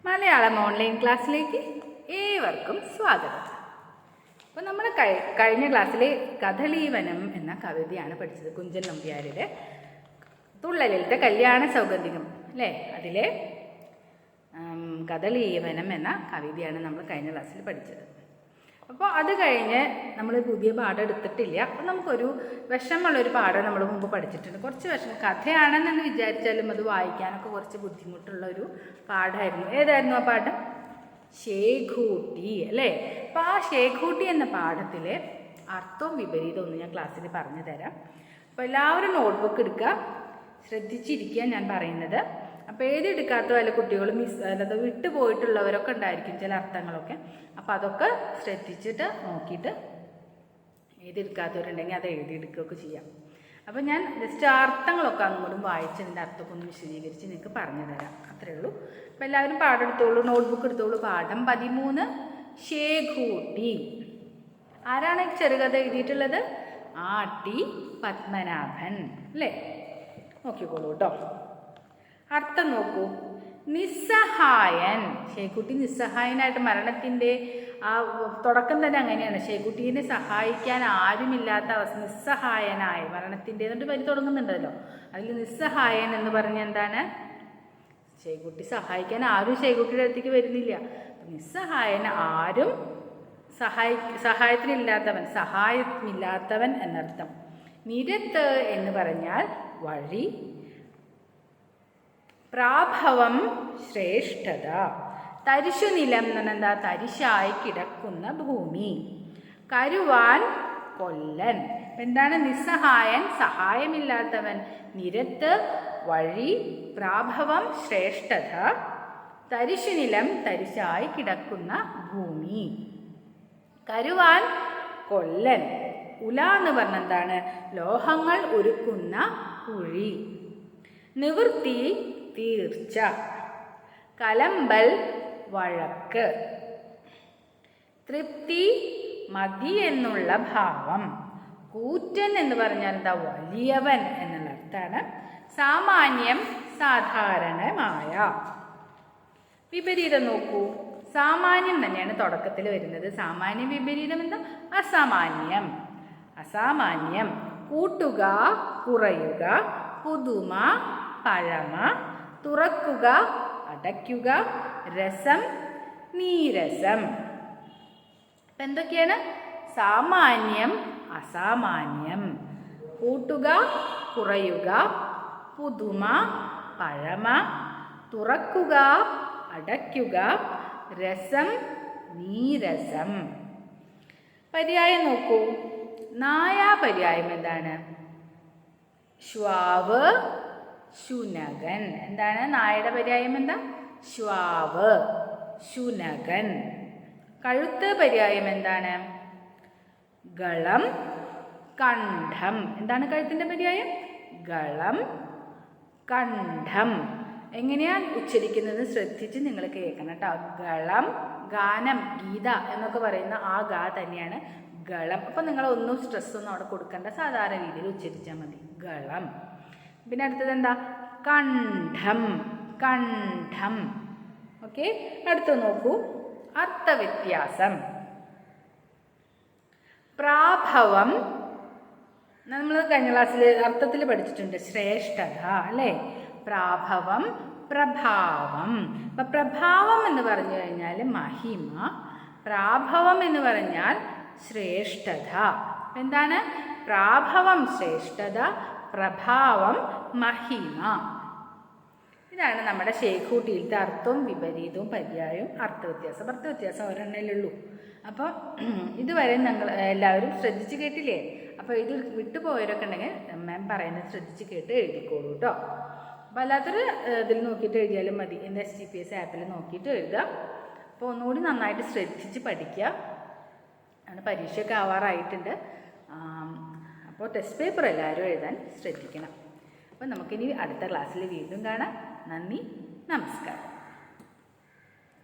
Malayalam online ക്ലാസ്സിലേക്ക് ഏവർക്കും സ്വാഗതം. അപ്പോൾ നമ്മൾ കഴിഞ്ഞ ക്ലാസ്സിൽ കദളീവനം എന്ന കവിതയാണ് പഠിച്ചത്. കുഞ്ചൻ നമ്പ്യാരുടെ തുള്ളലിലത്തെ കല്യാണ സൗഗന്ധികം അല്ലേ, അതിലെ കദളീവനം എന്ന കവിതയാണ് നമ്മൾ കഴിഞ്ഞ ക്ലാസ്സിൽ പഠിച്ചത്. അപ്പോൾ അത് കഴിഞ്ഞ് നമ്മൾ പുതിയ പാഠം എടുത്തിട്ടില്ല. അപ്പോൾ നമുക്കൊരു വിഷമമുള്ളൊരു പാഠം നമ്മൾ മുമ്പ് പഠിച്ചിട്ടുണ്ട്. കുറച്ച് വിഷമം കഥയാണെന്ന് വിചാരിച്ചാലും അത് വായിക്കാനൊക്കെ കുറച്ച് ബുദ്ധിമുട്ടുള്ളൊരു പാഠമായിരുന്നു. ഏതായിരുന്നു ആ പാഠം? ശേഖൂട്ടി അല്ലേ. അപ്പോൾ ആ ശേഖൂട്ടി എന്ന പാഠത്തിലെ അർത്ഥവും വിപരീതവും ഒന്ന് ഞാൻ ക്ലാസ്സിൽ പറഞ്ഞു തരാം. അപ്പോൾ എല്ലാവരും നോട്ട്ബുക്ക് എടുക്കുക, ശ്രദ്ധിച്ചിരിക്കുക ഞാൻ പറയുന്നത്. അപ്പോൾ എഴുതിയെടുക്കാത്ത വല്ല കുട്ടികളും അല്ലാതെ വിട്ടുപോയിട്ടുള്ളവരൊക്കെ ഉണ്ടായിരിക്കും ചില അർത്ഥങ്ങളൊക്കെ. അപ്പോൾ അതൊക്കെ ശ്രദ്ധിച്ചിട്ട് നോക്കിയിട്ട് എഴുതിയെടുക്കാത്തവരുണ്ടെങ്കിൽ അത് എഴുതിയെടുക്കുകയൊക്കെ ചെയ്യാം. അപ്പോൾ ഞാൻ ജസ്റ്റ് അർത്ഥങ്ങളൊക്കെ അങ്ങോട്ടും വായിച്ച് അതിൻ്റെ അർത്ഥമൊക്കെ ഒന്ന് വിശദീകരിച്ച് നിങ്ങൾക്ക് പറഞ്ഞു തരാം. അത്രയേ ഉള്ളൂ. അപ്പോൾ എല്ലാവരും പാഠം എടുത്തോളൂ, നോട്ട്ബുക്ക് എടുത്തോളൂ. പാഠം 13 ശേഖൂട്ടി. ആരാണ് ചെറുകഥ എഴുതിയിട്ടുള്ളത്? ടി പത്മനാഭൻ അല്ലേ. നോക്കിക്കോളൂ കേട്ടോ. അർത്ഥം നോക്കൂ. നിസ്സഹായൻ. ശേഖൂട്ടി നിസ്സഹായനായിട്ട്, മരണത്തിൻ്റെ ആ തുടക്കം തന്നെ അങ്ങനെയാണ്. ശേഖൂട്ടീനെ സഹായിക്കാൻ ആരുമില്ലാത്ത അവസ്ഥ, നിസ്സഹായനായ മരണത്തിൻ്റെ എന്നിട്ട് വരി തുടങ്ങുന്നുണ്ടല്ലോ. അതിൽ നിസ്സഹായൻ എന്ന് പറഞ്ഞ എന്താണ്? ശേഖൂട്ടി സഹായിക്കാൻ ആരും ശേഖൂട്ടിയുടെ അടുത്തേക്ക് വരുന്നില്ല. നിസ്സഹായൻ, ആരും സഹായത്തിനില്ലാത്തവൻ, സഹായമില്ലാത്തവൻ എന്നർത്ഥം. നിരത്ത് എന്ന് പറഞ്ഞാൽ വഴി. പ്രാഭവം ശ്രേഷ്ഠത. തരിശു നിലം എന്ന് പറഞ്ഞാൽ എന്താ? തരിശായി കിടക്കുന്ന ഭൂമി. കരുവാൻ കൊല്ലൻ. എന്താണ്? നിസ്സഹായൻ, സഹായമില്ലാത്തവൻ. നിരത്ത് വഴി. പ്രാഭവം ശ്രേഷ്ഠത. തരിശു നിലം തരിശായി കിടക്കുന്ന ഭൂമി. കരുവാൻ കൊല്ലൻ. ഉല എന്ന് പറഞ്ഞ എന്താണ്? ലോഹങ്ങൾ ഉരുക്കുന്ന കുഴി. നിവൃത്തി തീർച്ച. കലമ്പൽ വഴക്ക്. തൃപ്തി മതി എന്നുള്ള ഭാവം. കൂറ്റൻ എന്ന് പറഞ്ഞാൽ എന്താ? വലിയവൻ എന്നുള്ള അർത്ഥമാണ്. സാമാന്യം സാധാരണമായ. വിപരീതം നോക്കൂ. സാമാന്യം തന്നെയാണ് തുടക്കത്തിൽ വരുന്നത്. സാമാന്യം വിപരീതം എന്താ? അസാമാന്യം. അസാമാന്യം. കൂട്ടുക കുറയുക. പുതുമ പഴമ. തുറക്കുക അടയ്ക്കുക. രസം നീരസം. അപ്പം എന്തൊക്കെയാണ്? സാമാന്യം അസാമാന്യം. കൂട്ടുക കുറയുക. പുതുമ പഴമ. തുറക്കുക അടയ്ക്കുക. രസം നീരസം. പര്യായം നോക്കൂ. നായാ പര്യായം എന്താണ്? ശ്വാവ് ശുനകൻ. എന്താണ് നായയുടെ പര്യായം? എന്താ? ശ്വാവ് ശുനകൻ. കഴുത്ത് പര്യായം എന്താണ്? ഗളം കണ്ഠം. എന്താണ് കഴുത്തിൻ്റെ പര്യായം? ഗളം കണ്ഠം. എങ്ങനെയാ ഉച്ചരിക്കുന്നത് ശ്രദ്ധിച്ച് നിങ്ങൾ കേൾക്കണം കേട്ടോ. ഗളം, ഗാനം, ഗീത എന്നൊക്കെ പറയുന്ന ആ ഗാ തന്നെയാണ് ഗളം. അപ്പം നിങ്ങളൊന്നും സ്ട്രെസ്സൊന്നും അവിടെ കൊടുക്കേണ്ട, സാധാരണ രീതിയിൽ ഉച്ചരിച്ചാൽ മതി. ഗളം. പിന്നെ അടുത്തത് എന്താ? കണ്ഠം. കണ്ഠം. ഓക്കെ. അടുത്ത് നോക്കൂ. അർത്ഥവ്യത്യാസം. പ്രാഭവം നമ്മൾ കഴിഞ്ഞ ക്ലാസ്സിൽ അർത്ഥത്തിൽ പഠിച്ചിട്ടുണ്ട്. ശ്രേഷ്ഠത അല്ലേ. പ്രാഭവം പ്രഭാവം. അപ്പം പ്രഭാവം എന്ന് പറഞ്ഞു കഴിഞ്ഞാൽ മഹിമ. പ്രാഭവം എന്ന് പറഞ്ഞാൽ ശ്രേഷ്ഠത. എന്താണ്? പ്രാഭവം ശ്രേഷ്ഠത, പ്രഭാവം മഹിമ. ഇതാണ് നമ്മുടെ ശേഖൂട്ടിയിലത്തെ അർത്ഥവും വിപരീതവും പര്യായവും അർത്ഥവ്യത്യാസം. അർത്ഥവ്യത്യാസം ഒരെണ്ണയിലുള്ളൂ. അപ്പോൾ ഇതുവരെ നിങ്ങൾ എല്ലാവരും ശ്രദ്ധിച്ച് കേട്ടില്ലേ? അപ്പോൾ ഇത് വിട്ടുപോയവരൊക്കെ ഉണ്ടെങ്കിൽ മാം പറയുന്നത് ശ്രദ്ധിച്ച് കേട്ട് എഴുതിക്കോളൂ കേട്ടോ. അപ്പോൾ അല്ലാത്തൊരു ഇതിൽ നോക്കിയിട്ട് എഴുതിയാലും മതി. എൻ്റെ SGPS ആപ്പിൽ നോക്കിയിട്ട് എഴുതുക. അപ്പോൾ ഒന്നുകൂടി നന്നായിട്ട് ശ്രദ്ധിച്ച് പഠിക്കുക. ആണ് പരീക്ഷയൊക്കെ ആവാറായിട്ടുണ്ട്. അപ്പോൾ ടെസ്റ്റ് പേപ്പർ എല്ലാവരും എഴുതാൻ ശ്രദ്ധിക്കണം. അപ്പോൾ നമുക്കിനി അടുത്ത ക്ലാസ്സിൽ വീണ്ടും കാണാം. നന്ദി, നമസ്കാരം.